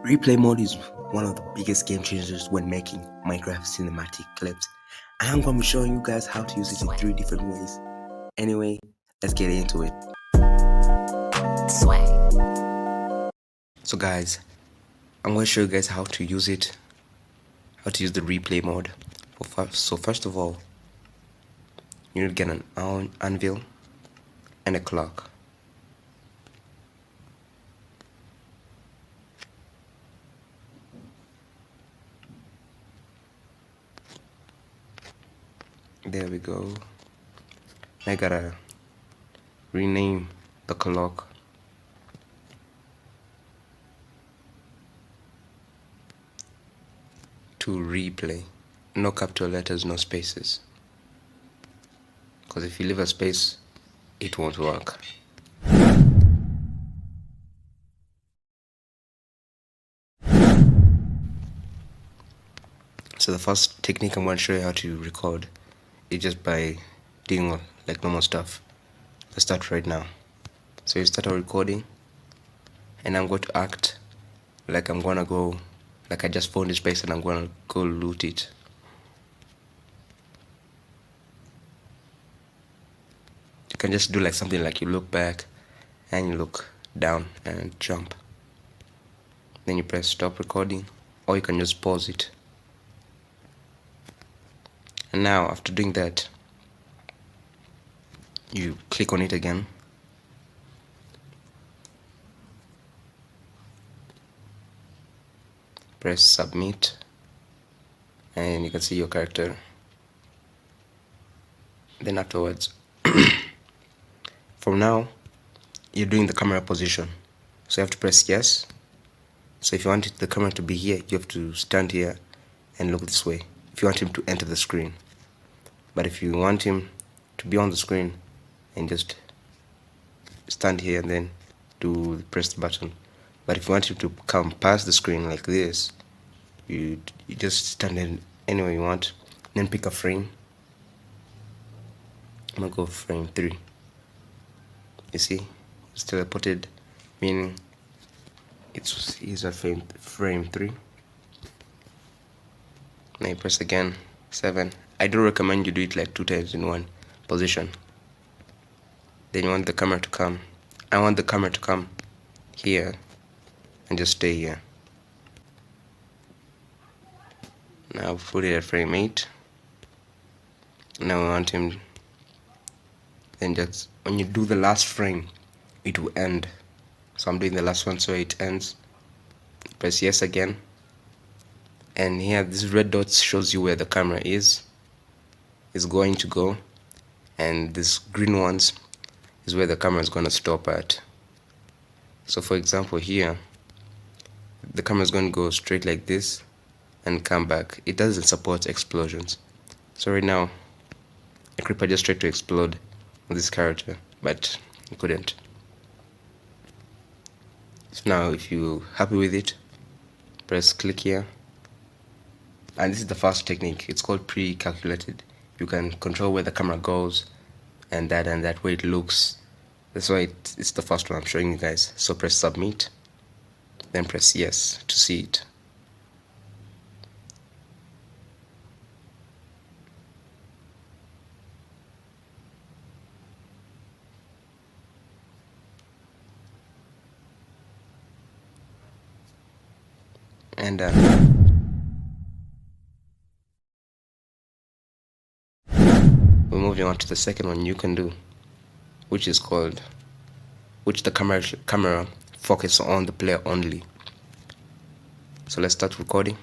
Replay mode is one of the biggest game changers when making Minecraft cinematic clips, and I'm going to be showing you guys how to use it in 3 different ways. Anyway, let's get into it. So guys, I'm going to show you guys how to use it, how to use the replay mode. So first of all, you need to get an anvil and a clock. There we go. I gotta rename the clock to replay. No capital letters, no spaces. Because if you leave a space, it won't work. So the first technique I'm going to show you how to record is just by doing like normal stuff. Let's start right now. So you start a recording, and I'm going to act like I'm gonna go, like I just found this place and I'm gonna go loot it. You can just do like something like you look back and you look down and jump. Then you press stop recording, or you can just pause it. And now after doing that, you click on it again. Press submit, and you can see your character. Then afterwards, from now, you're doing the camera position. So you have to press yes. So if you want the camera to be here, you have to stand here and look this way. If you want him to enter the screen. But if you want him to be on the screen, and just stand here and then press the button. But if you want him to come past the screen like this, you just stand in anywhere you want, then pick a frame. I'm gonna go frame 3. You see, it's teleported, meaning he's at frame 3. Now you press again 7. I don't recommend you do it like 2 times in one position. Then you want the camera to come. I want the camera to come here and just stay here. Now put it at frame 8. Now we want him, then just when you do the last frame, it will end. So I'm doing the last one so it ends. Press yes again, and here this red dot shows you where the camera is going to go, and this green ones is where the camera is going to stop at. So for example, here the camera is going to go straight like this and come back. It doesn't support explosions, so right now a creeper just tried to explode with this character, but it couldn't. So now if you're happy with it, press click here, and this is the first technique. It's called pre-calculated. You can control where the camera goes and that way it looks. That's why it's the first one I'm showing you guys. So press submit, then press yes to see it. And we're moving on to the second one you can do, which the camera focus on the player only. So let's start recording,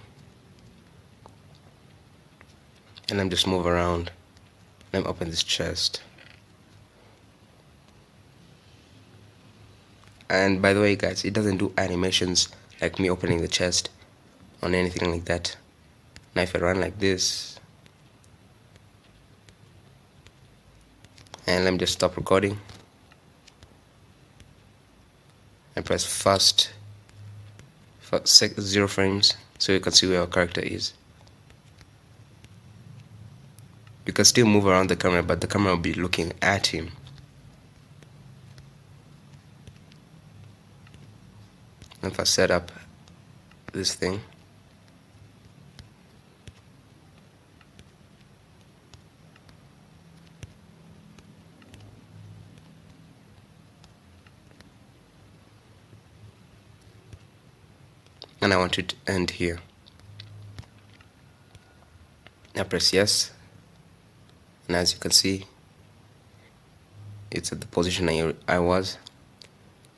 and I'm just move around. Let me open this chest. And by the way guys, it doesn't do animations like me opening the chest on anything like that. Now if I run like this, and let me just stop recording and press fast 0 frames so you can see where our character is. You can still move around the camera, but the camera will be looking at him. If I set up this thing. And I want it to end here. Now press yes, and as you can see, it's at the position I was.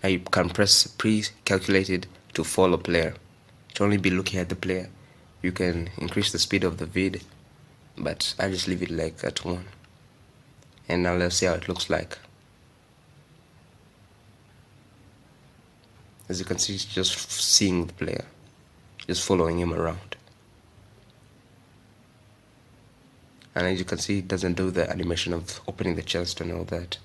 Now you can press pre-calculated to follow player. To only be looking at the player. You can increase the speed of the vid, but I just leave it like at 1. And now let's see how it looks like. As you can see, it's just seeing the player, just following him around. And as you can see, it doesn't do the animation of opening the chest and all that.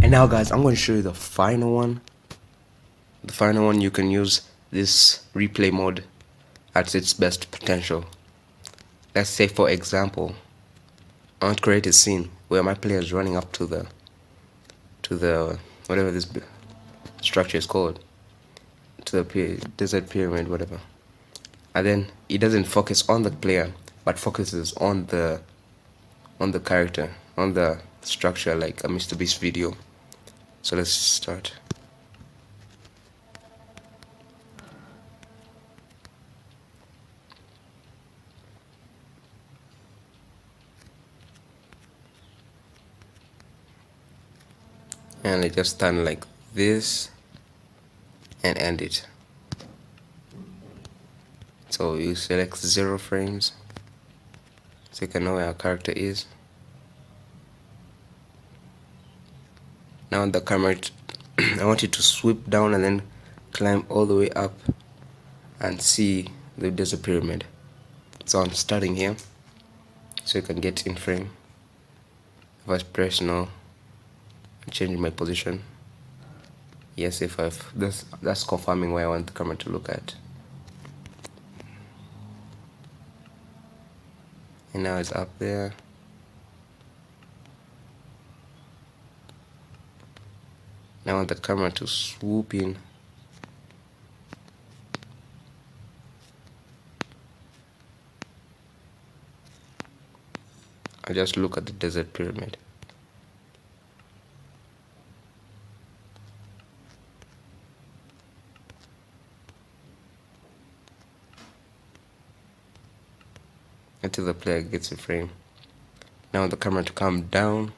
And now guys, I'm going to show you the final one. The final one, you can use this replay mode at its best potential. Let's say for example, I want to create a scene where my player is running up to the whatever this structure is called, to the desert pyramid, whatever. And then it doesn't focus on the player, but focuses on the character, on the structure, like a Mr. Beast video. So let's start. And I just stand like this and end it. So you select 0 frames so you can know where our character is. Now on the camera, I want you to swoop down and then climb all the way up and see the desert pyramid. So I'm starting here so you can get in frame. If I press no, I'm changing my position. Yes, if that's confirming where I want the camera to look at. And now it's up there. Now I want the camera to swoop in. I just look at the desert pyramid. Until the player gets a frame. Now I want the camera to come down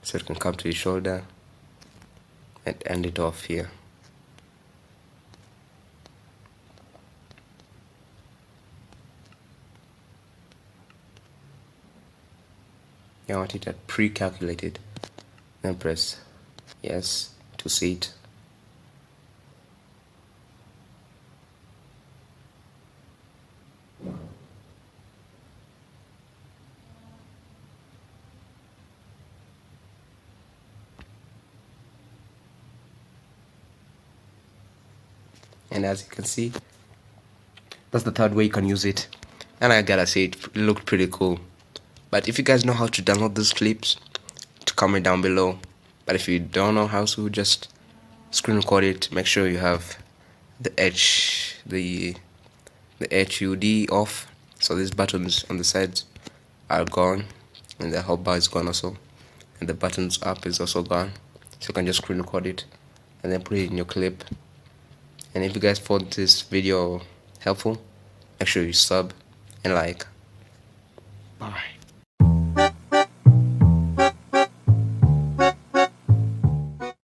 so it can come to his shoulder and end it off here. I want it at pre-calculated. Then press yes to see it. And as you can see, that's the third way you can use it. And I gotta say, it looked pretty cool. But if you guys know how to download these clips, to comment down below. But if you don't know how to, just screen record it. Make sure you have the HUD off, so these buttons on the sides are gone, and the hotbar is gone also, and the buttons up is also gone. So you can just screen record it and then put it in your clip. And if you guys found this video helpful, make sure you sub and like. Bye.